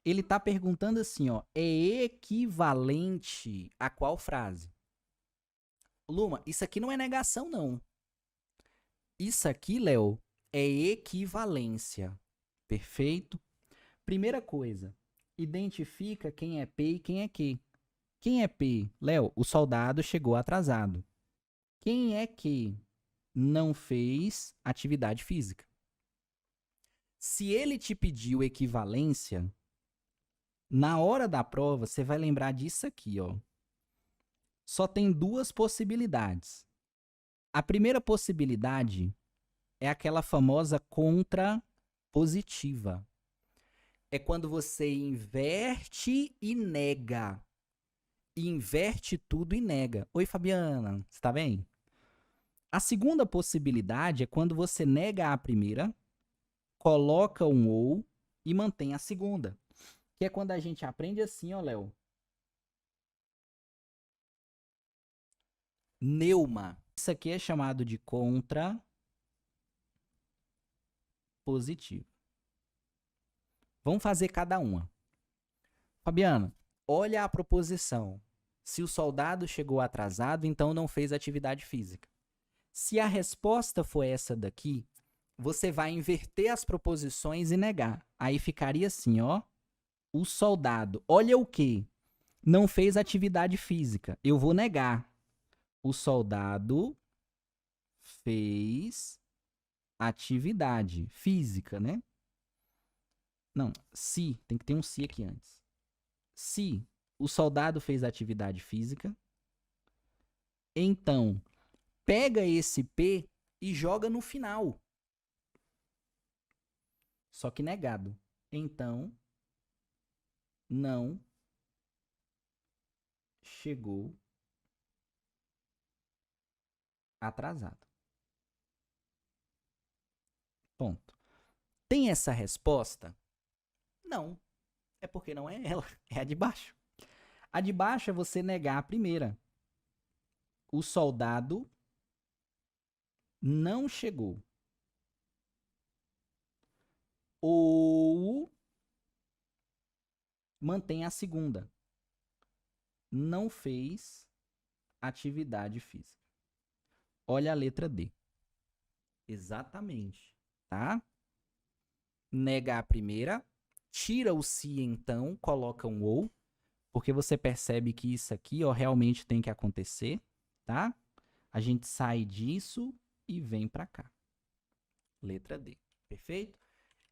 [SPEAKER 1] Ele tá perguntando assim, ó, é equivalente a qual frase? Luma, isso aqui não é negação, não. Isso aqui, Léo, é equivalência. Perfeito? Primeira coisa, identifica quem é P e quem é Q. Quem é P? Léo, o soldado chegou atrasado. Quem é Q? Não fez atividade física. Se ele te pediu equivalência, na hora da prova, você vai lembrar disso aqui, ó. Só tem 2 possibilidades. A primeira possibilidade é aquela famosa contrapositiva. É quando você inverte e nega. Inverte tudo e nega. Oi, Fabiana, você tá bem? A segunda possibilidade é quando você nega a primeira, coloca um ou e mantém a segunda. Que é quando a gente aprende assim, ó, Léo. Neuma. Isso aqui é chamado de contrapositivo. Vamos fazer cada uma. Fabiana, olha a proposição. Se o soldado chegou atrasado, então não fez atividade física. Se a resposta for essa daqui, você vai inverter as proposições e negar. Aí ficaria assim, ó. O soldado, olha o que? Não fez atividade física. Eu vou negar. O soldado fez atividade física, né? Não, se, tem que ter um se aqui antes. Se o soldado fez atividade física, então pega esse P e joga no final. Só que negado. Então, não chegou atrasado. Ponto. Tem essa resposta? Não. É porque não é ela, é a de baixo. A de baixo é você negar a primeira. O soldado não chegou. Ou mantém a segunda. Não fez atividade física. Olha a letra D. Exatamente, tá? Nega a primeira, tira o se então, coloca um ou, porque você percebe que isso aqui, ó, realmente tem que acontecer, tá? A gente sai disso e vem para cá. Letra D, perfeito?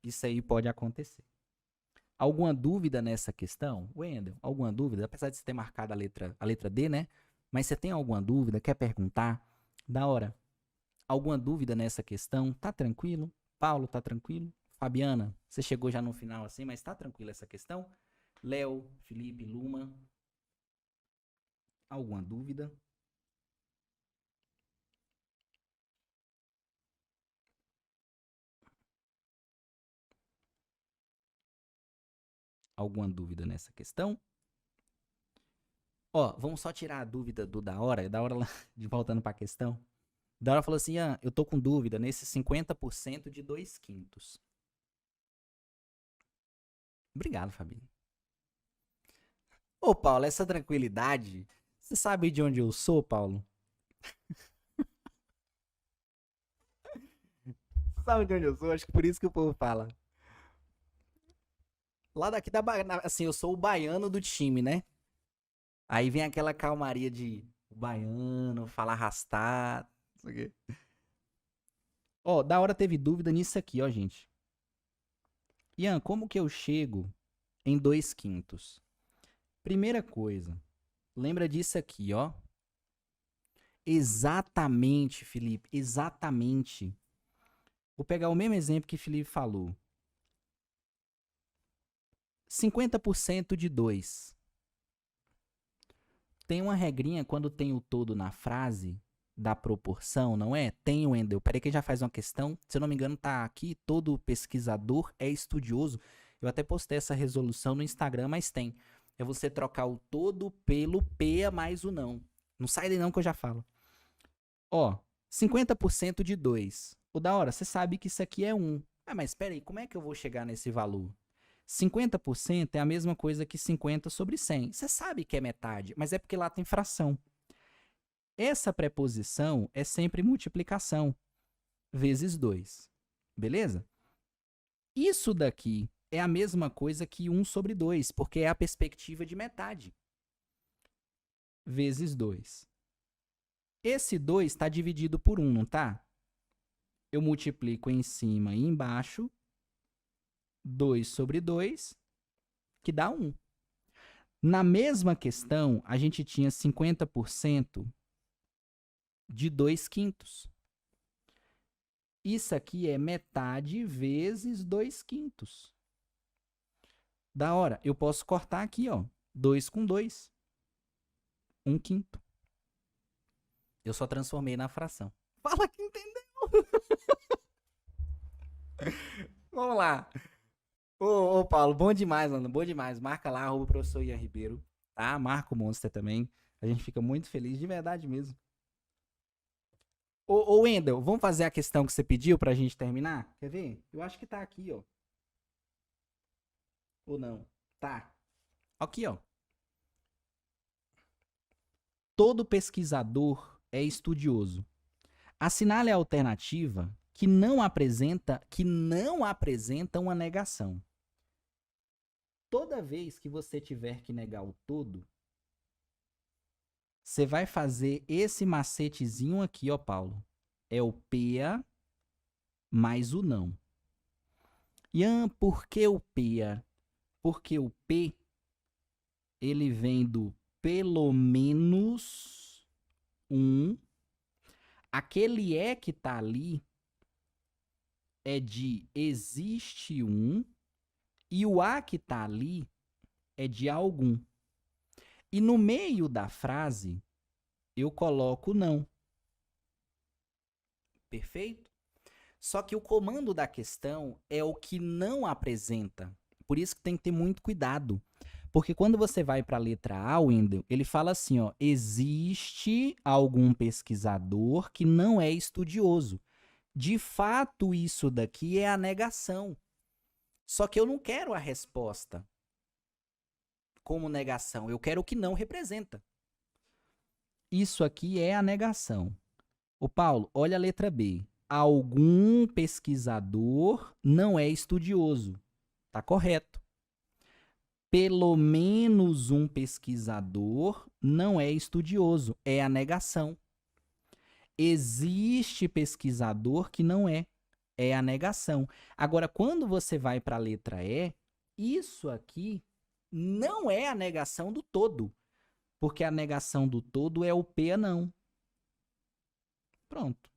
[SPEAKER 1] Isso aí pode acontecer. Alguma dúvida nessa questão? Wendel, alguma dúvida? Apesar de você ter marcado a letra D, né? Mas você tem alguma dúvida? Quer perguntar? Da hora. Alguma dúvida nessa questão? Tá tranquilo? Paulo, tá tranquilo? Fabiana, você chegou já no final assim, mas tá tranquila essa questão? Léo, Felipe, Luma, alguma dúvida? Alguma dúvida nessa questão? Ó, vamos só tirar a dúvida do da hora lá, de voltando pra questão. Da hora falou assim, eu tô com dúvida nesse 50% de 2/5. Obrigado, Fabi. Ô, Paulo, essa tranquilidade, você sabe de onde eu sou, Paulo? Sabe de onde eu sou? Acho que por isso que o povo fala. Lá daqui da Bahia, assim, eu sou o baiano do time, né? Aí vem aquela calmaria de o baiano, falar arrastado, não sei o quê. Ó, da hora teve dúvida nisso aqui, ó, gente. Ian, como que eu chego em 2/5? Primeira coisa, lembra disso aqui, ó. Exatamente, Felipe, exatamente. Vou pegar o mesmo exemplo que Felipe falou. 50% de 2. Tem uma regrinha quando tem o todo na frase da proporção, não é? Tem o Wendel. Peraí que já faz uma questão. Se eu não me engano, tá aqui. Todo pesquisador é estudioso. Eu até postei essa resolução no Instagram, mas tem. É você trocar o todo pelo P a mais o não. Não sai daí não que eu já falo. Ó, 50% de 2. O da hora, você sabe que isso aqui é 1. Ah, mas espera aí, como é que eu vou chegar nesse valor? 50% é a mesma coisa que 50 sobre 100. Você sabe que é metade, mas é porque lá tem fração. Essa preposição é sempre multiplicação, vezes 2. Beleza? Isso daqui é a mesma coisa que 1 sobre 2, porque é a perspectiva de metade. Vezes 2. Esse 2 está dividido por 1, não tá? Eu multiplico em cima e embaixo. 2 sobre 2, que dá 1. Na mesma questão, a gente tinha 50% de 2/5. Isso aqui é metade vezes 2/5. Da hora, eu posso cortar aqui, ó. 2 com 2. 1/5. Eu só transformei na fração. Fala que entendeu. Vamos lá. Ô, Paulo, bom demais, mano. Bom demais. Marca lá, @ professor Ian Ribeiro. Tá? Marca o Monster também. A gente fica muito feliz, de verdade mesmo. Ô, Wendel, vamos fazer a questão que você pediu pra gente terminar? Quer ver? Eu acho que tá aqui, ó. Ou não? Tá. Aqui, ó. Todo pesquisador é estudioso. Assinale a alternativa que não apresenta uma negação. Toda vez que você tiver que negar o todo, você vai fazer esse macetezinho aqui, ó, Paulo. É o PEA mais o não. Ian, por que o PEA? Porque o P, ele vem do pelo menos 1. Aquele E que tá ali é de existe 1. E o A que tá ali é de algum. E no meio da frase, eu coloco não. Perfeito? Só que o comando da questão é o que não apresenta. Por isso que tem que ter muito cuidado. Porque quando você vai para a letra A, Wendel, ele fala assim, ó, existe algum pesquisador que não é estudioso. De fato, isso daqui é a negação. Só que eu não quero a resposta como negação, eu quero o que não representa. Isso aqui é a negação. Ô Paulo, olha a letra B. Algum pesquisador não é estudioso. Tá correto. Pelo menos um pesquisador não é estudioso. É a negação. Existe pesquisador que não é. É a negação. Agora, quando você vai para a letra E, isso aqui não é a negação do todo. Porque a negação do todo é o P não. Pronto.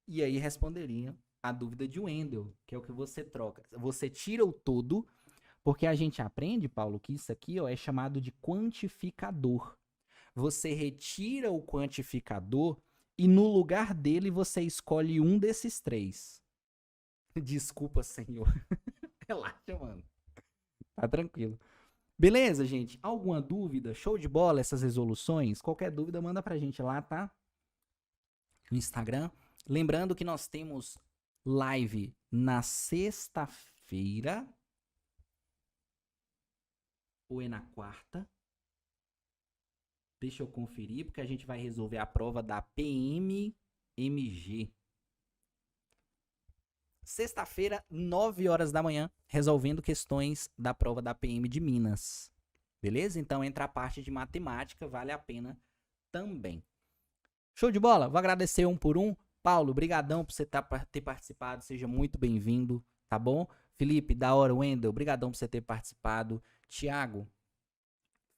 [SPEAKER 1] E aí responderia a dúvida de Wendel, que é o que você troca. Você tira o todo, porque a gente aprende, Paulo, que isso aqui ó, é chamado de quantificador. Você retira o quantificador e no lugar dele você escolhe um desses três. Desculpa, senhor. Relaxa, mano. Tá tranquilo. Beleza, gente? Alguma dúvida? Show de bola essas resoluções? Qualquer dúvida, manda pra gente lá, tá? No Instagram. Lembrando que nós temos live na sexta-feira. Ou é na quarta? Deixa eu conferir, porque a gente vai resolver a prova da PMMG. Sexta-feira, 9 horas da manhã, resolvendo questões da prova da PM de Minas. Beleza? Então entra a parte de matemática, vale a pena também. Show de bola? Vou agradecer um por um. Paulo, brigadão por você ter participado, seja muito bem-vindo, tá bom? Felipe, da hora, Wendel, brigadão por você ter participado. Tiago,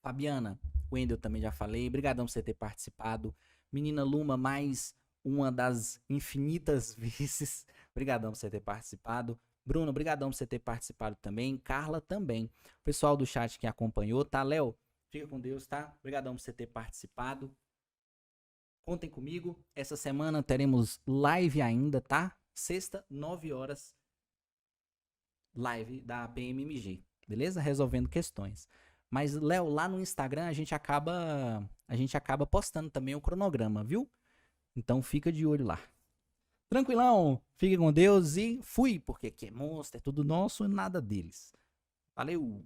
[SPEAKER 1] Fabiana, Wendel também já falei, brigadão por você ter participado. Menina Luma, mais uma das infinitas vezes, brigadão por você ter participado. Bruno, brigadão por você ter participado também. Carla também. O pessoal do chat que acompanhou, tá? Léo, fica com Deus, tá? Brigadão por você ter participado. Contem comigo. Essa semana teremos live ainda, tá? Sexta, 9 horas. Live da PMMG. Beleza? Resolvendo questões. Mas, Léo, lá no Instagram a gente acaba postando também o cronograma, viu? Então fica de olho lá. Tranquilão, fique com Deus e fui, porque aqui é monstro, é tudo nosso e nada deles. Valeu!